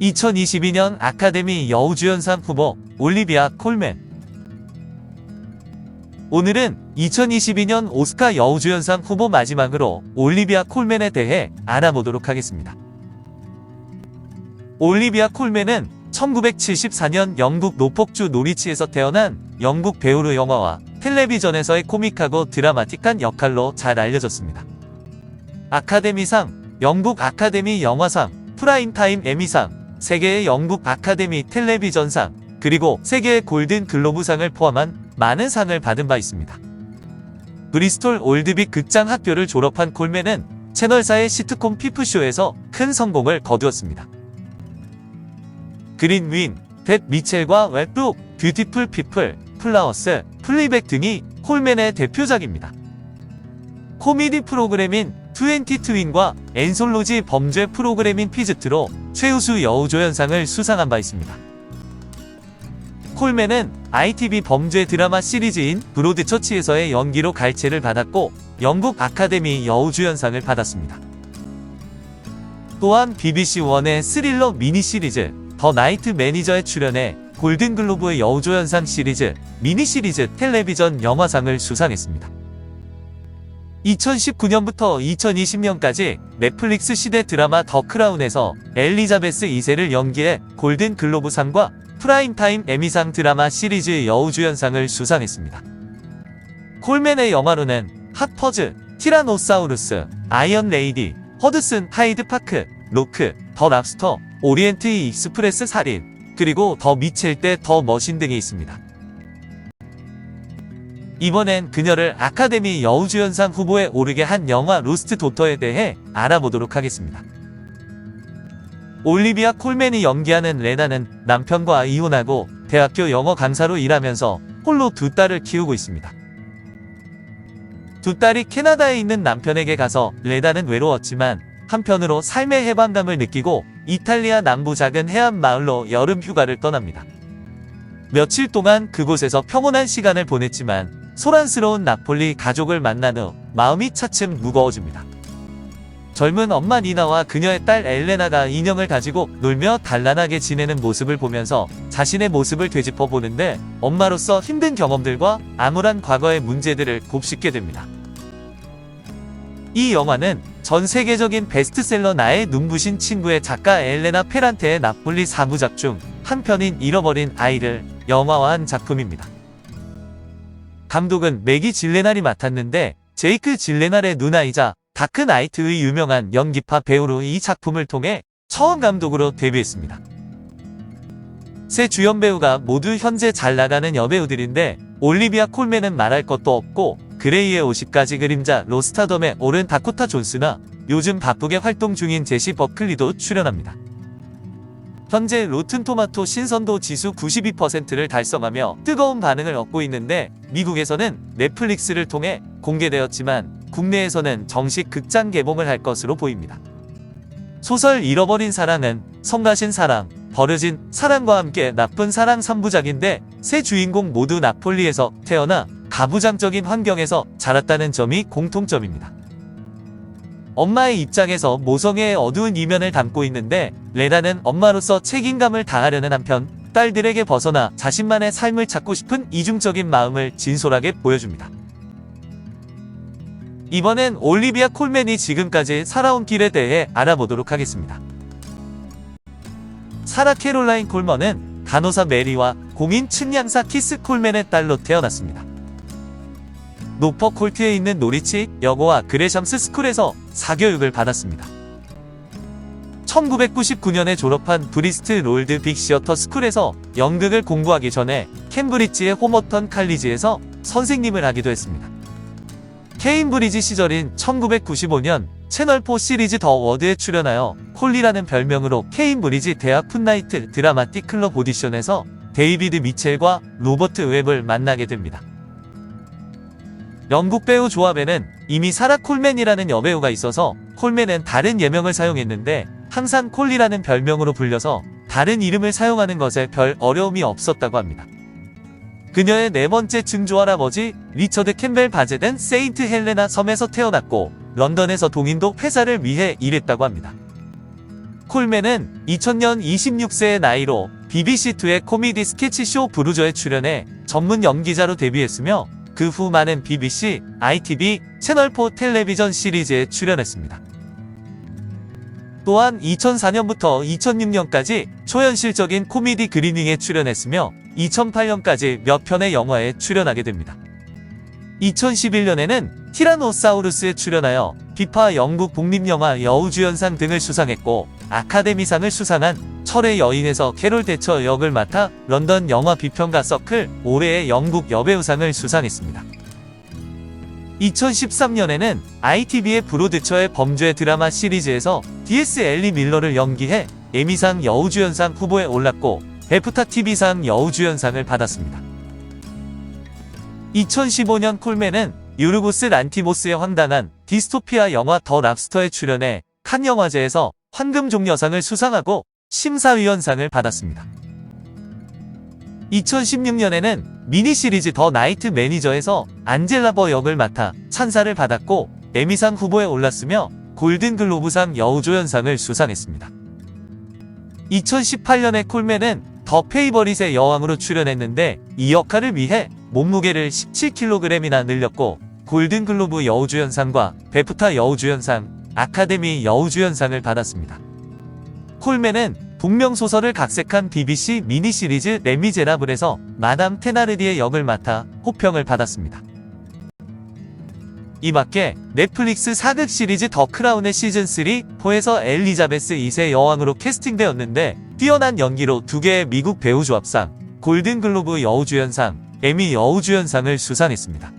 2022년 아카데미 여우주연상 후보 올리비아 콜맨. 오늘은 2022년 오스카 여우주연상 후보 마지막으로 올리비아 콜맨에 대해 알아보도록 하겠습니다. 올리비아 콜맨은 1974년 영국 노폭주 노리치에서 태어난 영국 배우로 영화와 텔레비전에서의 코믹하고 드라마틱한 역할로 잘 알려졌습니다. 아카데미상, 영국 아카데미 영화상, 프라임타임 에미상, 세계의 영국 아카데미 텔레비전상, 그리고 세계의 골든 글로브상을 포함한 많은 상을 받은 바 있습니다. 브리스톨 올드빅 극장 학교를 졸업한 콜맨은 채널사의 시트콤 피프쇼에서 큰 성공을 거두었습니다. 그린 윈, 벳 미첼과 웹북, 뷰티풀 피플, 플라워스, 플리백 등이 콜맨의 대표작입니다. 코미디 프로그램인 20트윈과 엔솔로지 범죄 프로그램인 피즈트로 최우수 여우조연상을 수상한 바 있습니다. 콜맨은 ITV 범죄 드라마 시리즈인 브로드처치에서의 연기로 갈채를 받았고 영국 아카데미 여우주연상을 받았습니다. 또한 BBC 원의 스릴러 미니 시리즈 더 나이트 매니저에 출연해 골든글로브 여우조연상 시리즈 미니 시리즈 텔레비전 영화상을 수상했습니다. 2019년부터 2020년까지 넷플릭스 시대 드라마 더 크라운에서 엘리자베스 2세를 연기해 골든글로브상과 프라임타임 에미상 드라마 시리즈 여우주연상을 수상했습니다. 콜맨의 영화로는 핫퍼즈, 티라노사우루스, 아이언 레이디, 허드슨 하이드 파크, 로크, 더 랍스터, 오리엔트 익스프레스 살인, 그리고 더 미칠 때 더 머신 등이 있습니다. 이번엔 그녀를 아카데미 여우주연상 후보에 오르게 한 영화 로스트 도터에 대해 알아보도록 하겠습니다. 올리비아 콜맨이 연기하는 레나는 남편과 이혼하고 대학교 영어 강사로 일하면서 홀로 두 딸을 키우고 있습니다. 두 딸이 캐나다에 있는 남편에게 가서 레나는 외로웠지만 한편으로 삶의 해방감을 느끼고 이탈리아 남부 작은 해안 마을로 여름 휴가를 떠납니다. 며칠 동안 그곳에서 평온한 시간을 보냈지만 소란스러운 나폴리 가족을 만난 후 마음이 차츰 무거워집니다. 젊은 엄마 니나와 그녀의 딸 엘레나가 인형을 가지고 놀며 단란하게 지내는 모습을 보면서 자신의 모습을 되짚어 보는데 엄마로서 힘든 경험들과 암울한 과거의 문제들을 곱씹게 됩니다. 이 영화는 전 세계적인 베스트셀러 나의 눈부신 친구의 작가 엘레나 페란테의 나폴리 4부작 중 한 편인 잃어버린 아이를 영화화한 작품입니다. 감독은 매기 질레날이 맡았는데 제이크 질레날의 누나이자 다크나이트의 유명한 연기파 배우로 이 작품을 통해 처음 감독으로 데뷔했습니다. 세 주연 배우가 모두 현재 잘 나가는 여배우들인데 올리비아 콜맨은 말할 것도 없고 그레이의 50가지 그림자 로스타덤에 오른 다코타 존스나 요즘 바쁘게 활동 중인 제시 버클리도 출연합니다. 현재 로튼토마토 신선도 지수 92%를 달성하며 뜨거운 반응을 얻고 있는데 미국에서는 넷플릭스를 통해 공개되었지만 국내에서는 정식 극장 개봉을 할 것으로 보입니다. 소설 잃어버린 사랑은 성가신 사랑, 버려진 사랑과 함께 나쁜 사랑 3부작인데 세 주인공 모두 나폴리에서 태어나 가부장적인 환경에서 자랐다는 점이 공통점입니다. 엄마의 입장에서 모성애의 어두운 이면을 담고 있는데 레나는 엄마로서 책임감을 다하려는 한편 딸들에게 벗어나 자신만의 삶을 찾고 싶은 이중적인 마음을 진솔하게 보여줍니다. 이번엔 올리비아 콜맨이 지금까지 살아온 길에 대해 알아보도록 하겠습니다. 사라 캐롤라인 콜먼은 간호사 메리와 공인 춘향사 키스 콜맨의 딸로 태어났습니다. 노퍼콜트에 있는 노리치 여고와 그레샴스 스쿨에서 사교육을 받았습니다. 1999년에 졸업한 브리스트 롤드 빅 시어터 스쿨에서 연극을 공부하기 전에 캠브리지의 호머턴 칼리지에서 선생님을 하기도 했습니다. 케임브리지 시절인 1995년 채널4 시리즈 더 워드에 출연하여 콜리라는 별명으로 케임브리지 대학 풋나이트 드라마틱 클럽 오디션에서 데이비드 미첼과 로버트 웹을 만나게 됩니다. 영국 배우 조합에는 이미 사라 콜맨이라는 여배우가 있어서 콜맨은 다른 예명을 사용했는데 항상 콜리라는 별명으로 불려서 다른 이름을 사용하는 것에 별 어려움이 없었다고 합니다. 그녀의 네 번째 증조할아버지 리처드 캠벨 바제는 세인트 헬레나 섬에서 태어났고 런던에서 동인도 회사를 위해 일했다고 합니다. 콜맨은 2000년 26세의 나이로 BBC2의 코미디 스케치쇼 브루저에 출연해 전문 연기자로 데뷔했으며 그 후 많은 BBC, ITV, 채널4 텔레비전 시리즈에 출연했습니다. 또한 2004년부터 2006년까지 초현실적인 코미디 그리닝에 출연했으며 2008년까지 몇 편의 영화에 출연하게 됩니다. 2011년에는 티라노사우루스에 출연하여 비파 영국 독립영화 여우주연상 등을 수상했고 아카데미상을 수상한 철의 여인에서 캐롤 대처 역을 맡아 런던 영화 비평가 서클 올해의 영국 여배우상을 수상했습니다. 2013년에는 ITV의 브로드처의 범죄 드라마 시리즈에서 D.S. 엘리 밀러를 연기해 에미상 여우주연상 후보에 올랐고 베프타 TV상 여우주연상을 받았습니다. 2015년 콜맨은 유르고스 란티모스의 황당한 디스토피아 영화 더 랍스터에 출연해 칸 영화제에서 황금종려상을 수상하고 심사위원상을 받았습니다. 2016년에는 미니시리즈 더 나이트 매니저에서 안젤라 버 역을 맡아 찬사를 받았고 에미상 후보에 올랐으며 골든글로브상 여우조연상을 수상했습니다. 2018년에 콜맨은 더 페이버릿의 여왕으로 출연했는데 이 역할을 위해 몸무게를 17kg이나 늘렸고 골든글로브 여우주연상과 베프타 여우주연상, 아카데미 여우주연상을 받았습니다. 콜맨은 동명소설을 각색한 BBC 미니시리즈 레미제라블에서 마담 테나르디의 역을 맡아 호평을 받았습니다. 이 밖에 넷플릭스 사극 시리즈 더 크라운의 시즌3, 4에서 엘리자베스 2세 여왕으로 캐스팅되었는데 뛰어난 연기로 2개의 미국 배우 조합상, 골든글로브 여우주연상, 에미 여우주연상을 수상했습니다.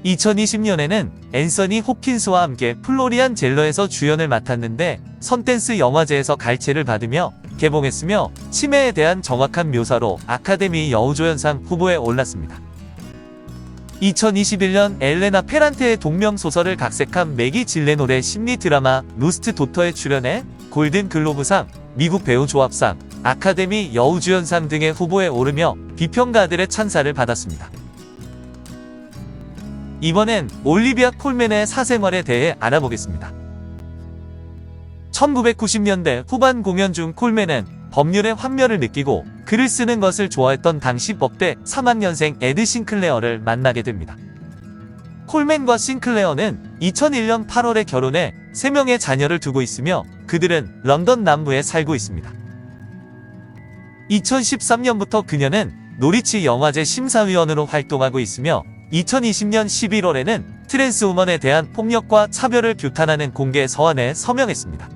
2020년에는 앤서니 홉킨스와 함께 플로리안 젤러에서 주연을 맡았는데 선댄스 영화제에서 갈채를 받으며 개봉했으며 치매에 대한 정확한 묘사로 아카데미 여우조연상 후보에 올랐습니다. 2021년 엘레나 페란테의 동명소설을 각색한 매기 질레놀의 심리 드라마 루스트 도터에 출연해 골든글로브상, 미국 배우 조합상, 아카데미 여우주연상 등의 후보에 오르며 비평가들의 찬사를 받았습니다. 이번엔 올리비아 콜맨의 사생활에 대해 알아보겠습니다. 1990년대 후반 공연 중 콜맨은 법률의 환멸을 느끼고 글을 쓰는 것을 좋아했던 당시 법대 3학년생 에드 싱클레어를 만나게 됩니다. 콜맨과 싱클레어는 2001년 8월에 결혼해 3명의 자녀를 두고 있으며 그들은 런던 남부에 살고 있습니다. 2013년부터 그녀는 노리치 영화제 심사위원으로 활동하고 있으며 2020년 11월에는 트랜스우먼에 대한 폭력과 차별을 규탄하는 공개 서한에 서명했습니다.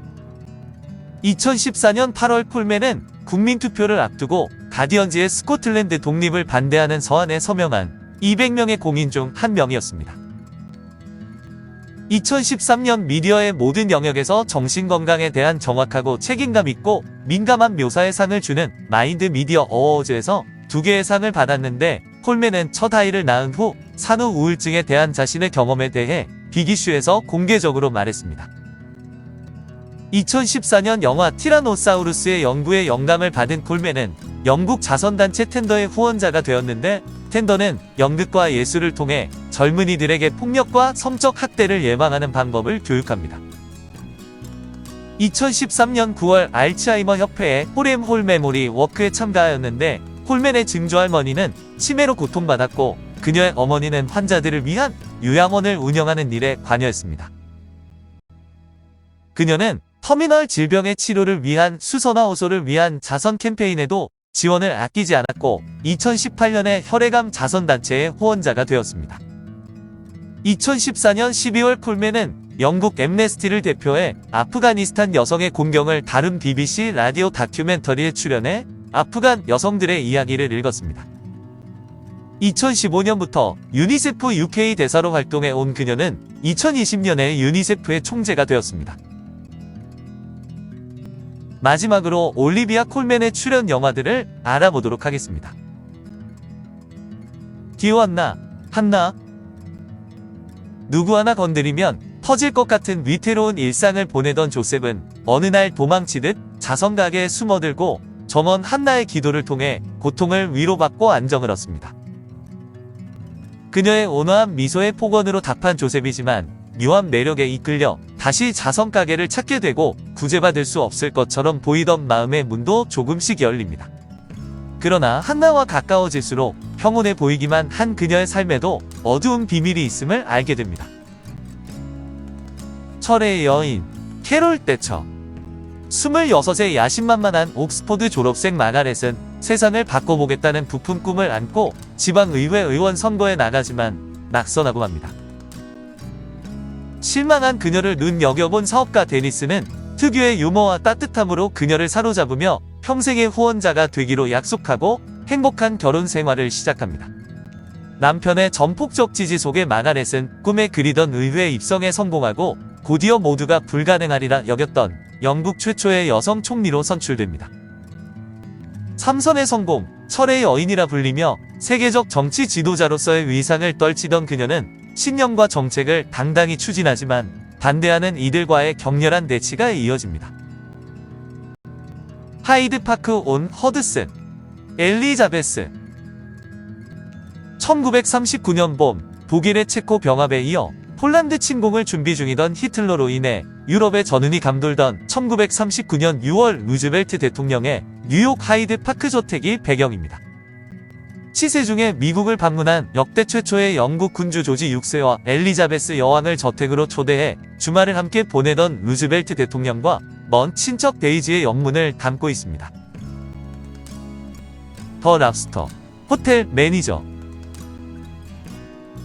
2014년 8월 콜맨은 국민투표를 앞두고 가디언즈의 스코틀랜드 독립을 반대하는 서한에 서명한 200명의 공인 중 한 명이었습니다. 2013년 미디어의 모든 영역에서 정신건강에 대한 정확하고 책임감 있고 민감한 묘사의 상을 주는 마인드 미디어 어워즈에서 2개의 상을 받았는데 콜맨은 첫 아이를 낳은 후 산후 우울증에 대한 자신의 경험에 대해 빅이슈에서 공개적으로 말했습니다. 2014년 영화 티라노사우루스의 연구에 영감을 받은 콜맨은 영국 자선단체 텐더의 후원자가 되었는데 텐더는 연극과 예술을 통해 젊은이들에게 폭력과 성적 학대를 예방하는 방법을 교육합니다. 2013년 9월 알츠하이머 협회의 호렘 홀 메모리 워크에 참가하였는데 콜맨의 증조할머니는 치매로 고통받았고 그녀의 어머니는 환자들을 위한 요양원을 운영하는 일에 관여했습니다. 그녀는 터미널 질병의 치료를 위한 수서나 호소를 위한 자선 캠페인에도 지원을 아끼지 않았고 2018년에 혈액암 자선단체의 후원자가 되었습니다. 2014년 12월 콜맨은 영국 엠네스티를 대표해 아프가니스탄 여성의 공경을 다룬 BBC 라디오 다큐멘터리에 출연해 아프간 여성들의 이야기를 읽었습니다. 2015년부터 유니세프 UK 대사로 활동해 온 그녀는 2020년에 유니세프의 총재가 되었습니다. 마지막으로 올리비아 콜맨의 출연 영화들을 알아보도록 하겠습니다. 디오안나, 한나. 누구 하나 건드리면 터질 것 같은 위태로운 일상을 보내던 조셉은 어느 날 도망치듯 자선가게에 숨어들고 점원 한나의 기도를 통해 고통을 위로받고 안정을 얻습니다. 그녀의 온화한 미소의 폭언으로 답한 조셉이지만 묘한 매력에 이끌려 다시 자선 가게를 찾게 되고 구제받을 수 없을 것처럼 보이던 마음의 문도 조금씩 열립니다. 그러나 한나와 가까워질수록 평온해 보이기만 한 그녀의 삶에도 어두운 비밀이 있음을 알게 됩니다. 철의 여인 캐롤 대처. 26의 야심만만한 옥스퍼드 졸업생 마가렛은 세상을 바꿔보겠다는 부푼 꿈을 안고 지방의회 의원 선거에 나가지만 낙선하고 맙니다. 실망한 그녀를 눈여겨본 사업가 데니스는 특유의 유머와 따뜻함으로 그녀를 사로잡으며 평생의 후원자가 되기로 약속하고 행복한 결혼 생활을 시작합니다. 남편의 전폭적 지지 속에 마가렛은 꿈에 그리던 의회 입성에 성공하고 곧이어 모두가 불가능하리라 여겼던 영국 최초의 여성 총리로 선출됩니다. 삼선의 성공, 철의 여인이라 불리며 세계적 정치 지도자로서의 위상을 떨치던 그녀는 신념과 정책을 당당히 추진하지만 반대하는 이들과의 격렬한 대치가 이어집니다. 하이드 파크 온 허드슨, 엘리자베스. 1939년 봄 독일의 체코 병합에 이어 폴란드 침공을 준비 중이던 히틀러로 인해 유럽의 전운이 감돌던 1939년 6월 루즈벨트 대통령의 뉴욕 하이드 파크 저택이 배경입니다. 치세 중에 미국을 방문한 역대 최초의 영국 군주 조지 6세와 엘리자베스 여왕을 저택으로 초대해 주말을 함께 보내던 루즈벨트 대통령과 먼 친척 데이지의 영문을 담고 있습니다. 더 랍스터, 호텔 매니저.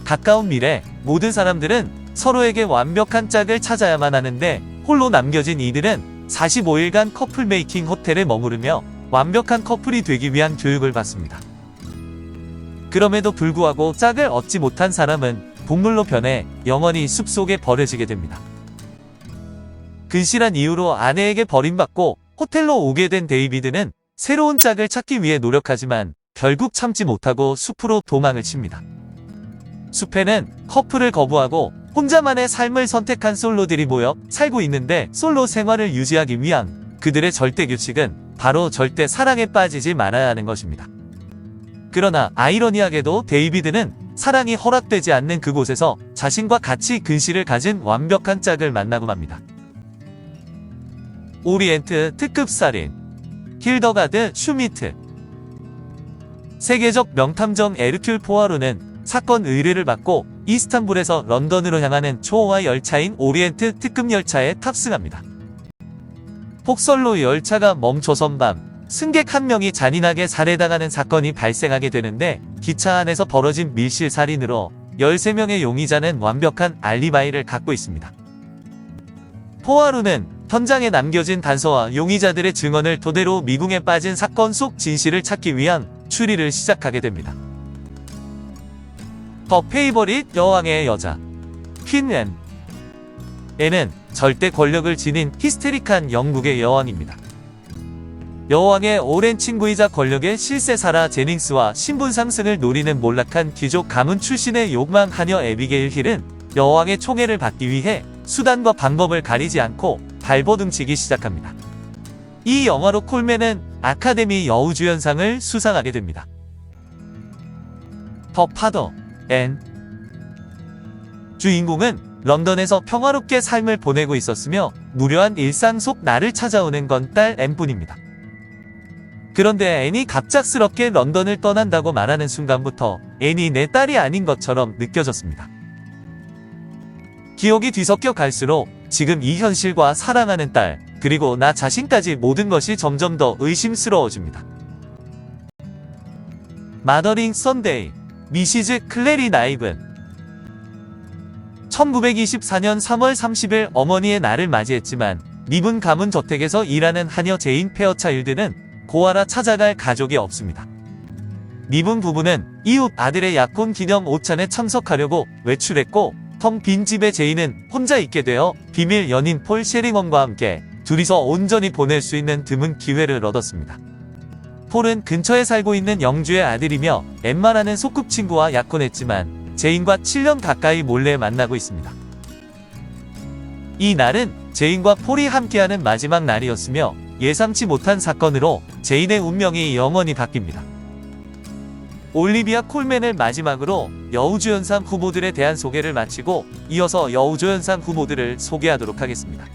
가까운 미래, 모든 사람들은 서로에게 완벽한 짝을 찾아야만 하는데 홀로 남겨진 이들은 45일간 커플 메이킹 호텔에 머무르며 완벽한 커플이 되기 위한 교육을 받습니다. 그럼에도 불구하고 짝을 얻지 못한 사람은 동물로 변해 영원히 숲속에 버려지게 됩니다. 근실한 이유로 아내에게 버림받고 호텔로 오게 된 데이비드는 새로운 짝을 찾기 위해 노력하지만 결국 참지 못하고 숲으로 도망을 칩니다. 숲에는 커플을 거부하고 혼자만의 삶을 선택한 솔로들이 모여 살고 있는데 솔로 생활을 유지하기 위한 그들의 절대 규칙은 바로 절대 사랑에 빠지지 말아야 하는 것입니다. 그러나 아이러니하게도 데이비드는 사랑이 허락되지 않는 그곳에서 자신과 같이 근실을 가진 완벽한 짝을 만나고 맙니다. 오리엔트 특급 살인 힐더가드 슈미트. 세계적 명탐정 에르큘 포아로는 사건 의뢰를 받고 이스탄불에서 런던으로 향하는 초호화 열차인 오리엔트 특급 열차에 탑승합니다. 폭설로 열차가 멈춰선 밤 승객 한 명이 잔인하게 살해당하는 사건이 발생하게 되는데 기차 안에서 벌어진 밀실 살인으로 13명의 용의자는 완벽한 알리바이를 갖고 있습니다. 포아로는 현장에 남겨진 단서와 용의자들의 증언을 토대로 미궁에 빠진 사건 속 진실을 찾기 위한 추리를 시작하게 됩니다. 더 페이버릿 여왕의 여자 퀸 앤. 앤은 절대 권력을 지닌 히스테릭한 영국의 여왕입니다. 여왕의 오랜 친구이자 권력의 실세 사라 제닝스와 신분 상승을 노리는 몰락한 귀족 가문 출신의 욕망 하녀 에비게일 힐은 여왕의 총애를 받기 위해 수단과 방법을 가리지 않고 발버둥치기 시작합니다. 이 영화로 콜맨은 아카데미 여우주연상을 수상하게 됩니다. 더 파더 앤. 주인공은 런던에서 평화롭게 삶을 보내고 있었으며 무료한 일상 속 나를 찾아오는 건 딸 앤뿐입니다. 그런데 앤이 갑작스럽게 런던을 떠난다고 말하는 순간부터 앤이 내 딸이 아닌 것처럼 느껴졌습니다. 기억이 뒤섞여 갈수록 지금 이 현실과 사랑하는 딸, 그리고 나 자신까지 모든 것이 점점 더 의심스러워집니다. 마더링 선데이 미시즈 클래리 나이븐. 1924년 3월 30일 어머니의 날을 맞이했지만 미분 가문 저택에서 일하는 하녀 제인 페어차일드는 고아라 찾아갈 가족이 없습니다. 미분 부부는 이웃 아들의 약혼 기념 오찬에 참석하려고 외출했고 텅 빈 집에 제인은 혼자 있게 되어 비밀 연인 폴 셰링엄과 함께 둘이서 온전히 보낼 수 있는 드문 기회를 얻었습니다. 폴은 근처에 살고 있는 영주의 아들이며 엠마라는 소꿉친구와 약혼했지만 제인과 7년 가까이 몰래 만나고 있습니다. 이 날은 제인과 폴이 함께하는 마지막 날이었으며 예상치 못한 사건으로 제인의 운명이 영원히 바뀝니다. 올리비아 콜맨을 마지막으로 여우주연상 후보들에 대한 소개를 마치고 이어서 여우조연상 후보들을 소개하도록 하겠습니다.